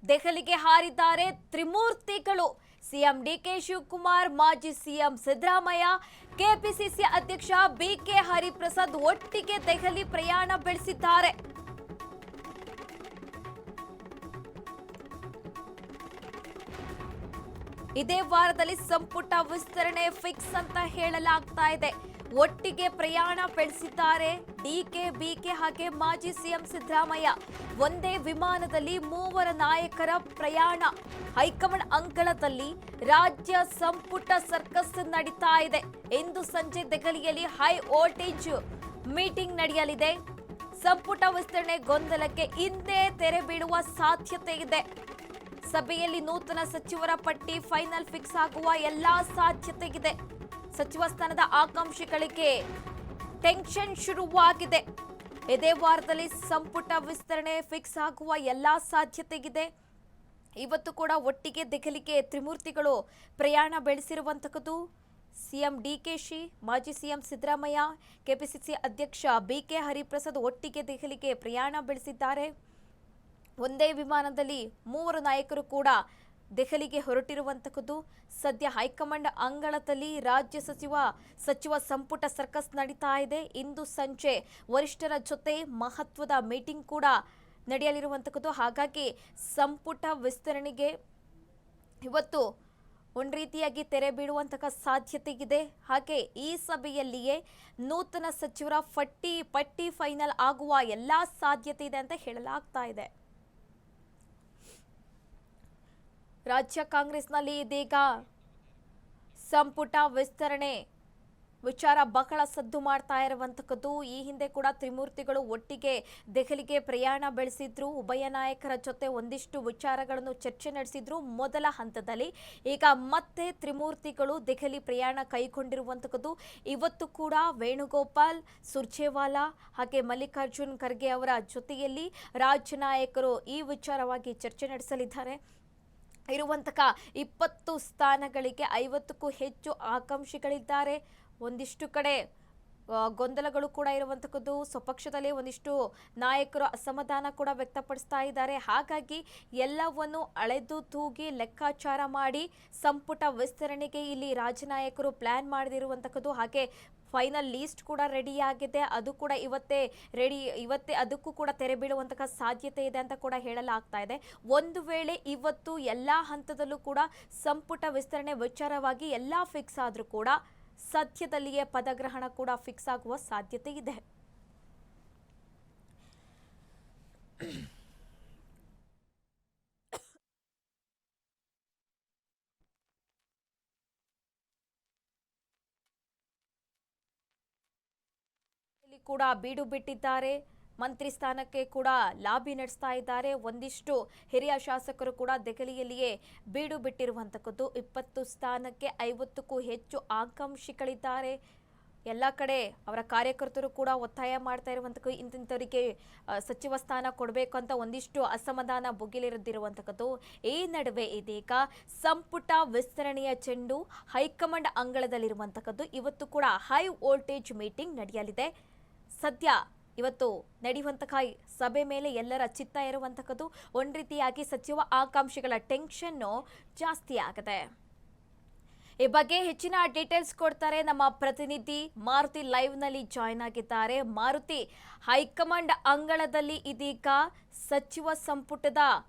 ದೆಹಲಿಗೆ ಹಾರಿದ್ದಾರೆ ತ್ರಿಮೂರ್ತಿಗಳು. CM DK Shivakumar, ಮಾಜಿ CM Siddaramaiah, KPCC ಅಧ್ಯಕ್ಷ ಬಿಕೆ ಹರಿಪ್ರಸಾದ್ ಒಟ್ಟಿಗೆ ದೆಹಲಿ ಪ್ರಯಾಣ ಬೆಳೆಸಿದ್ದಾರೆ. ಇದೇ ವಾರದಲ್ಲಿ ಸಂಪುಟ ವಿಸ್ತರಣೆ ಫಿಕ್ಸ್ ಅಂತ ಹೇಳಲಾಗ್ತಾ ಇದೆ. ಒಟ್ಟಿಗೆ ಪ್ರಯಾಣ ಬೆಳೆಸಿದ್ದಾರೆ ಡಿಕೆ, ಬಿಕೆ ಹಾಗೆ ಮಾಜಿ ಸಿಎಂ ಸಿದ್ದರಾಮಯ್ಯ. ಒಂದೇ ವಿಮಾನದಲ್ಲಿ ಮೂವರ ನಾಯಕರ ಪ್ರಯಾಣ. ಹೈಕಮಾಂಡ್ ಅಂಗಳದಲ್ಲಿ ರಾಜ್ಯ ಸಂಪುಟ ಸರ್ಕಸ್ ನಡೀತಾ ಇದೆ. ಇಂದು ಸಂಜೆ ದೆಹಲಿಯಲ್ಲಿ ಹೈ ವೋಲ್ಟೇಜ್ ಮೀಟಿಂಗ್ ನಡೆಯಲಿದೆ. ಸಂಪುಟ ವಿಸ್ತರಣೆ ಗೊಂದಲಕ್ಕೆ ಇಂದೇ ತೆರೆ ಬೀಳುವ ಸಾಧ್ಯತೆ ಇದೆ. ಸಭೆಯಲ್ಲಿ ನೂತನ ಸಚಿವರ ಪಟ್ಟಿ ಫೈನಲ್ ಫಿಕ್ಸ್ ಆಗುವ ಎಲ್ಲಾ ಸಾಧ್ಯತೆ ಇದೆ. ಸಚಿವ ಸ್ಥಾನದ ಆಕಾಂಕ್ಷಿಗಳಿಗೆ ಟೆನ್ಷನ್ ಶುರುವಾಗಿದೆ. ಇದೇ ವಾರದಲ್ಲಿ ಸಂಪುಟ ವಿಸ್ತರಣೆ ಫಿಕ್ಸ್ ಆಗುವ ಎಲ್ಲಾ ಸಾಧ್ಯತೆ ಇದೆ. ಇವತ್ತು ಕೂಡ ಒಟ್ಟಿಗೆ ದೆಹಲಿಗೆ ತ್ರಿಮೂರ್ತಿಗಳು ಪ್ರಯಾಣ ಬೆಳೆಸಿರುವಂತಹದ್ದು. ಸಿಎಂ ಡಿಕೆಶಿ, ಮಾಜಿ ಸಿಎಂ ಸಿದ್ದರಾಮಯ್ಯ, ಕೆಪಿಸಿಸಿ ಅಧ್ಯಕ್ಷ ಬಿಕೆ ಹರಿಪ್ರಸಾದ್ ಒಟ್ಟಿಗೆ ದೆಹಲಿಗೆ ಪ್ರಯಾಣ ಬೆಳೆಸಿದ್ದಾರೆ. ಒಂದೇ ವಿಮಾನದಲ್ಲಿ ಮೂವರು ನಾಯಕರು ಕೂಡ ದೆಹಲಿಗೆ ಹೊರಟಿರುವಂತಹದ್ದು. ಸದ್ಯ ಹೈಕಮಾಂಡ್ ಅಂಗಳದಲ್ಲಿ ರಾಜ್ಯ ಸಚಿವ ಸಂಪುಟ ಸರ್ಕಸ್ ನಡೀತಾ ಇದೆ. ಇಂದು ಸಂಜೆ ವರಿಷ್ಠರ ಜೊತೆ ಮಹತ್ವದ ಮೀಟಿಂಗ್ ಕೂಡ ನಡೆಯಲಿರುವಂತಹದ್ದು. ಹಾಗಾಗಿ ಸಂಪುಟ ವಿಸ್ತರಣೆಗೆ ಇವತ್ತು ಒಂದು ರೀತಿಯಾಗಿ ತೆರೆ ಬೀಳುವಂತಹ ಸಾಧ್ಯತೆ ಇದೆ. ಹಾಗೆ ಈ ಸಭೆಯಲ್ಲಿಯೇ ನೂತನ ಸಚಿವರ ಪಟ್ಟಿ ಫೈನಲ್ ಆಗುವ ಎಲ್ಲಾ ಸಾಧ್ಯತೆ ಇದೆ ಅಂತ ಹೇಳಲಾಗ್ತಾ ಇದೆ. ರಾಜ್ಯ ಕಾಂಗ್ರೆಸ್ನಲ್ಲಿ ಇದೀಗ ಸಂಪುಟ ವಿಸ್ತರಣೆ ವಿಚಾರ ಬಹಳ ಸದ್ದು ಮಾಡ್ತಾ ಇರುವಂತಹದ್ದು. ಈ ಹಿಂದೆ ಕೂಡ ತ್ರಿಮೂರ್ತಿಗಳು ಒಟ್ಟಿಗೆ ದೆಹಲಿಗೆ ಪ್ರಯಾಣ ಬೆಳೆಸಿದ್ರು. ಉಭಯ ನಾಯಕರ ಜೊತೆ ಒಂದಿಷ್ಟು ವಿಚಾರಗಳನ್ನು ಚರ್ಚೆ ನಡೆಸಿದ್ರು ಮೊದಲ ಹಂತದಲ್ಲಿ. ಈಗ ಮತ್ತೆ ತ್ರಿಮೂರ್ತಿಗಳು ದೆಹಲಿ ಪ್ರಯಾಣ ಕೈಗೊಂಡಿರುವಂತಹದ್ದು. ಇವತ್ತು ಕೂಡ ವೇಣುಗೋಪಾಲ್, ಸುರ್ಜೇವಾಲಾ ಹಾಗೆ ಮಲ್ಲಿಕಾರ್ಜುನ್ ಖರ್ಗೆ ಅವರ ಜೊತೆಯಲ್ಲಿ ರಾಜ್ಯ ನಾಯಕರು ಈ ವಿಚಾರವಾಗಿ ಚರ್ಚೆ ನಡೆಸಲಿದ್ದಾರೆ. ಇರುವಂತಹ 20 ಸ್ಥಾನಗಳಿಗೆ 50ಕ್ಕೂ ಹೆಚ್ಚು ಆಕಾಂಕ್ಷಿಗಳಿದ್ದಾರೆ. ಒಂದಿಷ್ಟು ಕಡೆ ಗೊಂದಲಗಳು ಕೂಡ ಇರುವಂತಹದ್ದು. ಸ್ವಪಕ್ಷದಲ್ಲಿ ಒಂದಿಷ್ಟು ನಾಯಕರು ಅಸಮಾಧಾನ ಕೂಡ ವ್ಯಕ್ತಪಡಿಸ್ತಾ ಇದ್ದಾರೆ. ಹಾಗಾಗಿ ಎಲ್ಲವನ್ನು ಅಳೆದು ತೂಗಿ ಲೆಕ್ಕಾಚಾರ ಮಾಡಿ ಸಂಪುಟ ವಿಸ್ತರಣೆಗೆ ಇಲ್ಲಿ ರಾಜ್ಯ ನಾಯಕರು ಪ್ಲಾನ್ ಮಾಡದಿರುವಂತಹದ್ದು. ಹಾಗೆ ಫೈನಲ್ ಲೀಸ್ಟ್ ಕೂಡ ರೆಡಿ ಆಗಿದೆ. ಅದು ಕೂಡ ಇವತ್ತೇ ಅದಕ್ಕೂ ಕೂಡ ತೆರೆ ಬೀಳುವಂತಹ ಸಾಧ್ಯತೆ ಇದೆ ಅಂತ ಕೂಡ ಹೇಳಲಾಗ್ತಾ ಇದೆ. ಒಂದು ವೇಳೆ ಇವತ್ತು ಎಲ್ಲಾ ಹಂತದಲ್ಲೂ ಕೂಡ ಸಂಪುಟ ವಿಸ್ತರಣೆ ವಿಚಾರವಾಗಿ ಎಲ್ಲಾ ಫಿಕ್ಸ್ ಆದ್ರೂ ಕೂಡ ಸದ್ಯದಲ್ಲಿಯೇ ಪದಗ್ರಹಣ ಕೂಡ ಫಿಕ್ಸ್ ಆಗುವ ಸಾಧ್ಯತೆ ಇದೆ. ಕೂಡ ಬೀಡು ಬಿಟ್ಟಿದ್ದಾರೆ. ಮಂತ್ರಿ ಸ್ಥಾನಕ್ಕೆ ಕೂಡ ಲಾಬಿ ನಡೆಸ್ತಾ ಇದ್ದಾರೆ. ಒಂದಿಷ್ಟು ಹಿರಿಯ ಶಾಸಕರು ಕೂಡ ದೆಹಲಿಯಲ್ಲಿಯೇ ಬೀಡು ಬಿಟ್ಟಿರುವಂತಹದ್ದು. 20 ಸ್ಥಾನಕ್ಕೆ 50ಕ್ಕೂ ಹೆಚ್ಚು ಆಕಾಂಕ್ಷಿಗಳಿದ್ದಾರೆ. ಎಲ್ಲ ಕಡೆ ಅವರ ಕಾರ್ಯಕರ್ತರು ಕೂಡ ಒತ್ತಾಯ ಮಾಡ್ತಾ ಇರುವಂತದ್ದು ಇಂಥವರಿಗೆ ಸಚಿವ ಸ್ಥಾನ ಕೊಡಬೇಕು ಅಂತ ಒಂದಿಷ್ಟು ಅಸಮಾಧಾನ ಭುಗಿಲಿರುವಂತಹದ್ದು. ಈ ನಡುವೆ ಇದೀಗ ಸಂಪುಟ ವಿಸ್ತರಣೆಯ ಚೆಂಡು ಹೈಕಮಾಂಡ್ ಅಂಗಳದಲ್ಲಿರುವಂತಹದ್ದು. ಇವತ್ತು ಕೂಡ ಹೈ ವೋಲ್ಟೇಜ್ ಮೀಟಿಂಗ್ ನಡೆಯಲಿದೆ. ಸದ್ಯ ಇವತ್ತು ನಡೆಯುವಂತಹ ಸಭೆ ಮೇಲೆ ಎಲ್ಲರ ಚಿತ್ತ ಇರುವಂತಹದ್ದು. ಒಂದು ರೀತಿಯಾಗಿ ಸಚಿವ ಆಕಾಂಕ್ಷಿಗಳ ಟೆನ್ಷನ್ನು ಜಾಸ್ತಿ ಆಗಿದೆ. ಈ ಬಗ್ಗೆ ಹೆಚ್ಚಿನ ಡೀಟೇಲ್ಸ್ ಕೊಡ್ತಾರೆ ನಮ್ಮ ಪ್ರತಿನಿಧಿ ಮಾರುತಿ. ಲೈವ್ ನಲ್ಲಿ ಜಾಯ್ನ್ ಆಗಿದ್ದಾರೆ. ಮಾರುತಿ, ಹೈಕಮಾಂಡ್ ಅಂಗಳದಲ್ಲಿ ಇದೀಗ ಸಚಿವ ಸಂಪುಟದ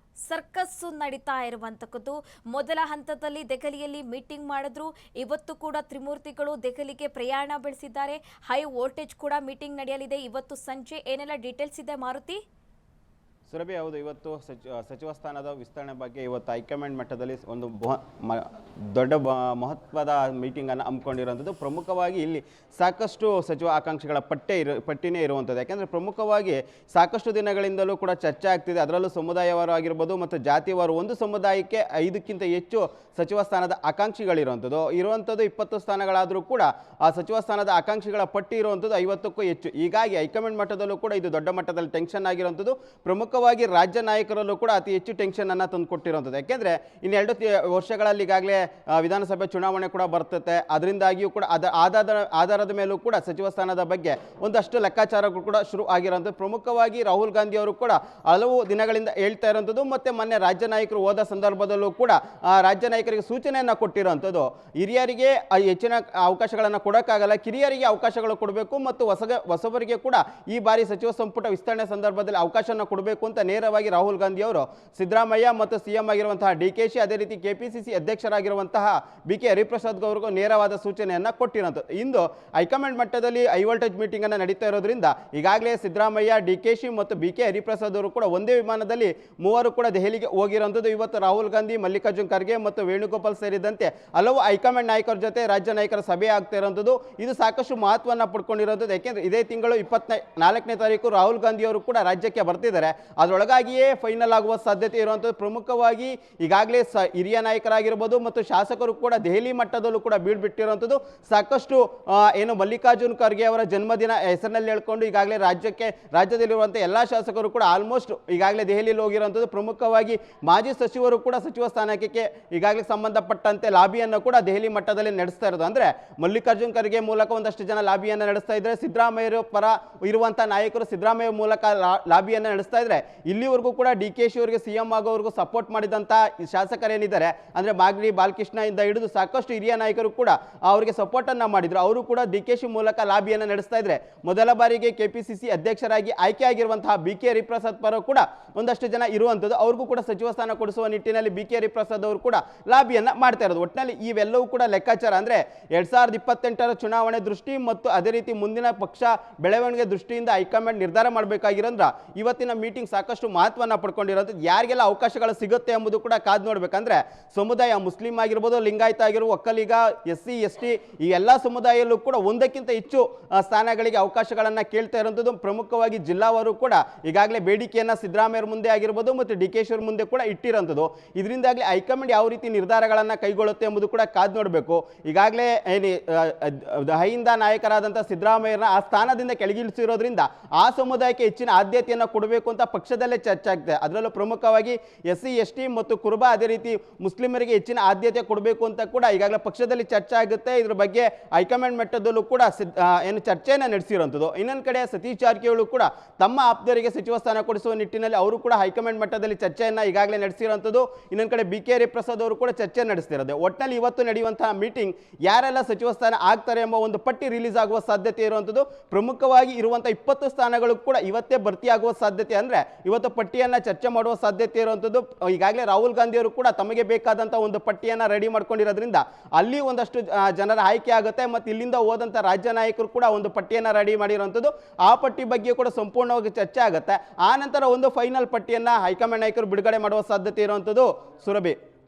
ಸರ್ಕಸ್ಸು ನಡೀತಾ ಇರುವಂತಹದ್ದು. ಮೊದಲ ಹಂತದಲ್ಲಿ ದೆಹಲಿಯಲ್ಲಿ ಮೀಟಿಂಗ್ ಮಾಡಿದ್ರು. ಇವತ್ತು ಕೂಡ ತ್ರಿಮೂರ್ತಿಗಳು ದೆಹಲಿಗೆ ಪ್ರಯಾಣ ಬೆಳೆಸಿದ್ದಾರೆ. ಹೈ ವೋಲ್ಟೇಜ್ ಕೂಡ ಮೀಟಿಂಗ್ ನಡೆಯಲಿದೆ ಇವತ್ತು ಸಂಜೆ. ಏನೆಲ್ಲ ಡೀಟೇಲ್ಸ್ ಇದೆ ಮಾರುತಿ? ಸುರಭಿ, ಹೌದು, ಇವತ್ತು ಸಚಿವ ಸ್ಥಾನದ ವಿಸ್ತರಣೆ ಬಗ್ಗೆ ಇವತ್ತು ಹೈಕಮಾಂಡ್ ಮಟ್ಟದಲ್ಲಿ ಒಂದು ದೊಡ್ಡ ಮಹತ್ವದ ಮೀಟಿಂಗನ್ನು ಹಮ್ಮಿಕೊಂಡಿರುವಂಥದ್ದು. ಪ್ರಮುಖವಾಗಿ ಇಲ್ಲಿ ಸಾಕಷ್ಟು ಸಚಿವ ಆಕಾಂಕ್ಷಿಗಳ ಪಟ್ಟಿನೇ ಇರುವಂಥದ್ದು. ಯಾಕೆಂದರೆ ಪ್ರಮುಖವಾಗಿ ಸಾಕಷ್ಟು ದಿನಗಳಿಂದಲೂ ಕೂಡ ಚರ್ಚೆ ಆಗ್ತಿದೆ. ಅದರಲ್ಲೂ ಸಮುದಾಯವಾರು ಆಗಿರ್ಬೋದು ಮತ್ತು ಜಾತಿವಾರು ಒಂದು ಸಮುದಾಯಕ್ಕೆ 5ಕ್ಕಿಂತ ಹೆಚ್ಚು ಸಚಿವ ಸ್ಥಾನದ ಆಕಾಂಕ್ಷಿಗಳಿರುವಂಥದ್ದು 20 ಸ್ಥಾನಗಳಾದರೂ ಕೂಡ ಆ ಸಚಿವ ಸ್ಥಾನದ ಆಕಾಂಕ್ಷಿಗಳ ಪಟ್ಟಿ ಇರುವಂಥದ್ದು 50ಕ್ಕೂ ಹೆಚ್ಚು. ಹೀಗಾಗಿ ಹೈಕಮಾಂಡ್ ಮಟ್ಟದಲ್ಲೂ ಕೂಡ ಇದು ದೊಡ್ಡ ಮಟ್ಟದಲ್ಲಿ ಟೆನ್ಷನ್ ಆಗಿರುವಂಥದ್ದು. ಪ್ರಮುಖ ಪ್ರಮುಖವಾಗಿ ರಾಜ್ಯ ನಾಯಕರಲ್ಲೂ ಕೂಡ ಅತಿ ಹೆಚ್ಚು ಟೆನ್ಷನ್ ಅನ್ನು ತಂದುಕೊಟ್ಟಿರುವಂಥದ್ದು. ಯಾಕೆಂದರೆ ಇನ್ನು 2 ವರ್ಷಗಳಲ್ಲಿ ಈಗಾಗಲೇ ವಿಧಾನಸಭೆ ಚುನಾವಣೆ ಕೂಡ ಬರ್ತದೆ. ಅದರಿಂದಾಗಿಯೂ ಕೂಡ ಆಧಾರದ ಮೇಲೂ ಕೂಡ ಸಚಿವ ಸ್ಥಾನದ ಬಗ್ಗೆ ಒಂದಷ್ಟು ಲೆಕ್ಕಾಚಾರಗಳು ಕೂಡ ಶುರು ಆಗಿರೋಂಥದ್ದು. ಪ್ರಮುಖವಾಗಿ ರಾಹುಲ್ ಗಾಂಧಿ ಅವರು ಕೂಡ ಹಲವು ದಿನಗಳಿಂದ ಹೇಳ್ತಾ ಇರೋಂಥದ್ದು, ಮತ್ತು ಮೊನ್ನೆ ರಾಜ್ಯ ನಾಯಕರು ಹೋದ ಸಂದರ್ಭದಲ್ಲೂ ಕೂಡ ರಾಜ್ಯ ನಾಯಕರಿಗೆ ಸೂಚನೆಯನ್ನು ಕೊಟ್ಟಿರೋಂಥದ್ದು, ಹಿರಿಯರಿಗೆ ಹೆಚ್ಚಿನ ಅವಕಾಶಗಳನ್ನು ಕೊಡೋಕ್ಕಾಗಲ್ಲ, ಕಿರಿಯರಿಗೆ ಅವಕಾಶಗಳು ಕೊಡಬೇಕು ಮತ್ತು ಹೊಸಬರಿಗೆ ಕೂಡ ಈ ಬಾರಿ ಸಚಿವ ಸಂಪುಟ ವಿಸ್ತರಣೆ ಸಂದರ್ಭದಲ್ಲಿ ಅವಕಾಶವನ್ನು ಕೊಡಬೇಕು ಅಂತ ನೇರವಾಗಿ ರಾಹುಲ್ ಗಾಂಧಿ ಅವರು ಸಿದ್ದರಾಮಯ್ಯ ಮತ್ತು ಸಿಎಂ ಆಗಿರುವಂತಹ DKಶಿ, ಅದೇ ರೀತಿ KPCC ಅಧ್ಯಕ್ಷರಾಗಿರುವಂತಹ BK ಹರಿಪ್ರಸಾದ್ ಅವರಿಗೂ ನೇರವಾದ ಸೂಚನೆಯನ್ನು ಕೊಟ್ಟಿರುವಂಥದ್ದು. ಇಂದು ಹೈಕಮಾಂಡ್ ಮಟ್ಟದಲ್ಲಿ ಹೈ ವೋಲ್ಟೇಜ್ ಮೀಟಿಂಗ್ ಅನ್ನು ನಡೀತಾ ಇರೋದ್ರಿಂದ ಈಗಾಗಲೇ ಸಿದ್ದರಾಮಯ್ಯ, DKಶಿ ಮತ್ತು BK ಹರಿಪ್ರಸಾದ್ ಅವರು ಕೂಡ ಒಂದೇ ವಿಮಾನದಲ್ಲಿ ಮೂವರು ಕೂಡ ದೆಹಲಿಗೆ ಹೋಗಿರುವಂಥದ್ದು. ಇವತ್ತು ರಾಹುಲ್ ಗಾಂಧಿ, ಮಲ್ಲಿಕಾರ್ಜುನ್ ಖರ್ಗೆ ಮತ್ತು ವೇಣುಗೋಪಾಲ್ ಸೇರಿದಂತೆ ಹಲವು ಹೈಕಮಾಂಡ್ ನಾಯಕರ ಜೊತೆ ರಾಜ್ಯ ನಾಯಕರ ಸಭೆ ಆಗ್ತಾ ಇರುವಂಥದ್ದು. ಇದು ಸಾಕಷ್ಟು ಮಹತ್ವವನ್ನು ಪಡ್ಕೊಂಡಿರುವಂಥದ್ದು. ಯಾಕೆಂದರೆ ಇದೇ ತಿಂಗಳು 24ನೇ ತಾರೀಕು ರಾಹುಲ್ ಗಾಂಧಿ ಅವರು ಕೂಡ ರಾಜ್ಯಕ್ಕೆ ಬರ್ತಿದ್ದಾರೆ. ಅದರೊಳಗಾಗಿಯೇ ಫೈನಲ್ ಆಗುವ ಸಾಧ್ಯತೆ ಇರುವಂಥದ್ದು. ಪ್ರಮುಖವಾಗಿ ಈಗಾಗಲೇ ಹಿರಿಯ ನಾಯಕರಾಗಿರ್ಬೋದು ಮತ್ತು ಶಾಸಕರು ಕೂಡ ದೆಹಲಿ ಮಟ್ಟದಲ್ಲೂ ಕೂಡ ಬೀಳ್ಬಿಟ್ಟಿರುವಂಥದ್ದು. ಸಾಕಷ್ಟು ಏನು ಮಲ್ಲಿಕಾರ್ಜುನ್ ಖರ್ಗೆ ಅವರ ಜನ್ಮದಿನ ಹೆಸರಿನಲ್ಲಿ ಹೇಳ್ಕೊಂಡು ಈಗಾಗಲೇ ರಾಜ್ಯದಲ್ಲಿರುವಂಥ ಎಲ್ಲ ಶಾಸಕರು ಕೂಡ ಆಲ್ಮೋಸ್ಟ್ ಈಗಾಗಲೇ ದೆಹಲಿಯಲ್ಲಿ ಹೋಗಿರುವಂಥದ್ದು. ಪ್ರಮುಖವಾಗಿ ಮಾಜಿ ಸಚಿವರು ಕೂಡ ಸಚಿವ ಸ್ಥಾನಕ್ಕೆ ಈಗಾಗಲೇ ಸಂಬಂಧಪಟ್ಟಂತೆ ಲಾಬಿಯನ್ನು ಕೂಡ ದೆಹಲಿ ಮಟ್ಟದಲ್ಲಿ ನಡೆಸ್ತಾ ಇರೋದು. ಅಂದರೆ ಮಲ್ಲಿಕಾರ್ಜುನ್ ಖರ್ಗೆ ಮೂಲಕ ಒಂದಷ್ಟು ಜನ ಲಾಬಿಯನ್ನು ನಡೆಸ್ತಾ ಇದ್ದಾರೆ, ಸಿದ್ದರಾಮಯ್ಯ ಪರ ಇರುವಂಥ ನಾಯಕರು ಸಿದ್ದರಾಮಯ್ಯ ಮೂಲಕ ಲಾಬಿಯನ್ನು ನಡೆಸ್ತಾ ಇದ್ದಾರೆ. ಇಲ್ಲಿವರೆಗೂ ಕೂಡ DKಶಿ ಅವರಿಗೆ CM ಆಗೋವರೆಗೂ ಸಪೋರ್ಟ್ ಮಾಡಿದಂಥ ಶಾಸಕರೇನಿದ್ದಾರೆ, ಅಂದರೆ ಮಾಗಡಿ ಬಾಲಕೃಷ್ಣ ಇಂದ ಹಿಡಿದು ಸಾಕಷ್ಟು ಹಿರಿಯ ನಾಯಕರು ಕೂಡ ಅವರಿಗೆ ಸಪೋರ್ಟನ್ನು ಮಾಡಿದ್ರು. ಅವರು ಕೂಡ DKಶಿ ಮೂಲಕ ಲಾಬಿಯನ್ನು ನಡೆಸ್ತಾ ಇದ್ದಾರೆ. ಮೊದಲ ಬಾರಿಗೆ KPCC ಅಧ್ಯಕ್ಷರಾಗಿ ಆಯ್ಕೆಯಾಗಿರುವಂತಹ BK ಹರಿಪ್ರಸಾದ್ ಪರ ಕೂಡ ಒಂದಷ್ಟು ಜನ ಇರುವಂಥದ್ದು. ಅವ್ರಿಗೂ ಕೂಡ ಸಚಿವ ಸ್ಥಾನ ಕೊಡಿಸುವ ನಿಟ್ಟಿನಲ್ಲಿ BK ಹರಿಪ್ರಸಾದ್ ಅವರು ಕೂಡ ಲಾಬಿಯನ್ನು ಮಾಡ್ತಾ ಇರೋದು. ಒಟ್ಟಿನಲ್ಲಿ ಇವೆಲ್ಲವೂ ಕೂಡ ಲೆಕ್ಕಾಚಾರ. ಅಂದರೆ 2028ರ ಚುನಾವಣೆ ದೃಷ್ಟಿ ಮತ್ತು ಅದೇ ರೀತಿ ಮುಂದಿನ ಪಕ್ಷ ಬೆಳವಣಿಗೆ ದೃಷ್ಟಿಯಿಂದ ಹೈಕಮಾಂಡ್ ನಿರ್ಧಾರ ಮಾಡಬೇಕಾಗಿರೋದ್ರ ಇವತ್ತಿನ ಮೀಟಿಂಗ್ ಸಾಕಷ್ಟು ಮಹತ್ವವನ್ನು ಪಡ್ಕೊಂಡಿರೋದು. ಯಾರಿಗೆಲ್ಲ ಅವಕಾಶಗಳು ಸಿಗುತ್ತೆ ಎಂಬುದು ಕೂಡ ಕಾದು ನೋಡ್ಬೇಕಂದ್ರೆ ಸಮುದಾಯ ಮುಸ್ಲಿಂ ಆಗಿರ್ಬೋದು, ಲಿಂಗಾಯತ ಆಗಿರ್ಬೋದು, ಒಕ್ಕಲಿಗ, SC ST ಈ ಎಲ್ಲ ಸಮುದಾಯದಲ್ಲೂ ಕೂಡ ಒಂದಕ್ಕಿಂತ ಹೆಚ್ಚು ಸ್ಥಾನಗಳಿಗೆ ಅವಕಾಶಗಳನ್ನು ಕೇಳ್ತಾ ಇರುವಂಥದ್ದು. ಪ್ರಮುಖವಾಗಿ ಜಿಲ್ಲಾವಾರು ಕೂಡ ಈಗಾಗಲೇ ಬೇಡಿಕೆಯನ್ನು ಸಿದ್ದರಾಮಯ್ಯ ಮುಂದೆ ಆಗಿರ್ಬೋದು ಮತ್ತು DKಶಿ ಅವ್ರ ಮುಂದೆ ಕೂಡ ಇಟ್ಟಿರೋಂಥದ್ದು. ಇದರಿಂದಾಗಲೇ ಹೈಕಮಾಂಡ್ ಯಾವ ರೀತಿ ನಿರ್ಧಾರಗಳನ್ನು ಕೈಗೊಳ್ಳುತ್ತೆ ಎಂಬುದು ಕೂಡ ಕಾದು ನೋಡಬೇಕು. ಈಗಾಗಲೇ ಹೈಂದ ನಾಯಕರಾದಂಥ ಸಿದ್ದರಾಮಯ್ಯನ ಆ ಸ್ಥಾನದಿಂದ ಕೆಳಗಿಳಿಸಿರೋದ್ರಿಂದ ಆ ಸಮುದಾಯಕ್ಕೆ ಹೆಚ್ಚಿನ ಆದ್ಯತೆಯನ್ನು ಕೊಡಬೇಕು ಅಂತ ಪಕ್ಷದಲ್ಲೇ ಚರ್ಚೆ ಆಗ್ತದೆ. ಅದರಲ್ಲೂ ಪ್ರಮುಖವಾಗಿ SC ST ಮತ್ತು ಕುರುಬ, ಅದೇ ರೀತಿ ಮುಸ್ಲಿಮರಿಗೆ ಹೆಚ್ಚಿನ ಆದ್ಯತೆ ಕೊಡಬೇಕು ಅಂತ ಕೂಡ ಈಗಾಗಲೇ ಪಕ್ಷದಲ್ಲಿ ಚರ್ಚೆ ಆಗುತ್ತೆ. ಇದ್ರ ಬಗ್ಗೆ ಹೈಕಮಾಂಡ್ ಮಟ್ಟದಲ್ಲೂ ಕೂಡ ಚರ್ಚೆಯನ್ನು ನಡೆಸಿರುವಂಥದ್ದು. ಇನ್ನೊಂದು ಕಡೆ ಸತೀಶ್ ಜಾರಕಿಹೊಳಿ ಕೂಡ ತಮ್ಮ ಆಪ್ತರಿಗೆ ಸಚಿವ ಸ್ಥಾನ ಕೊಡಿಸುವ ನಿಟ್ಟಿನಲ್ಲಿ ಅವರು ಕೂಡ ಹೈಕಮಾಂಡ್ ಮಟ್ಟದಲ್ಲಿ ಚರ್ಚೆಯನ್ನು ಈಗಾಗಲೇ ನಡೆಸಿರುವಂಥದ್ದು. ಇನ್ನೊಂದು ಕಡೆ BK ಹರಿಪ್ರಸಾದ್ ಅವರು ಕೂಡ ಚರ್ಚೆ ನಡೆಸ್ತಿರೋದು. ಒಟ್ಟಿನಲ್ಲಿ ಇವತ್ತು ನಡೆಯುವಂತಹ ಮೀಟಿಂಗ್ ಯಾರೆಲ್ಲ ಸಚಿವ ಸ್ಥಾನ ಆಗ್ತಾರೆ ಎಂಬ ಒಂದು ಪಟ್ಟಿ ರಿಲೀಸ್ ಆಗುವ ಸಾಧ್ಯತೆ ಇರುವಂಥದ್ದು. ಪ್ರಮುಖವಾಗಿ ಇರುವಂಥ 20 ಸ್ಥಾನಗಳು ಕೂಡ ಇವತ್ತೇ ಭರ್ತಿಯಾಗುವ ಸಾಧ್ಯತೆ, ಅಂದರೆ ಇವತ್ತು ಪಟ್ಟಿಯನ್ನು ಚರ್ಚೆ ಮಾಡುವ ಸಾಧ್ಯತೆ ಇರುವಂಥದ್ದು. ಈಗಾಗಲೇ ರಾಹುಲ್ ಗಾಂಧಿ ಅವರು ಕೂಡ ತಮಗೆ ಬೇಕಾದಂಥ ಒಂದು ಪಟ್ಟಿಯನ್ನು ರೆಡಿ ಮಾಡ್ಕೊಂಡಿರೋದ್ರಿಂದ ಅಲ್ಲಿ ಒಂದಷ್ಟು ಜನರ ಆಯ್ಕೆ ಆಗುತ್ತೆ. ಮತ್ತು ಇಲ್ಲಿಂದ ಹೋದಂಥ ರಾಜ್ಯ ನಾಯಕರು ಕೂಡ ಒಂದು ಪಟ್ಟಿಯನ್ನು ರೆಡಿ ಮಾಡಿರುವಂಥದ್ದು. ಆ ಪಟ್ಟಿ ಬಗ್ಗೆ ಕೂಡ ಸಂಪೂರ್ಣವಾಗಿ ಚರ್ಚೆ ಆಗುತ್ತೆ. ಆ ನಂತರ ಒಂದು ಫೈನಲ್ ಪಟ್ಟಿಯನ್ನು ಹೈಕಮಾಂಡ್ ನಾಯಕರು ಬಿಡುಗಡೆ ಮಾಡುವ ಸಾಧ್ಯತೆ ಇರುವಂಥದ್ದು. ಸುರಭಿ.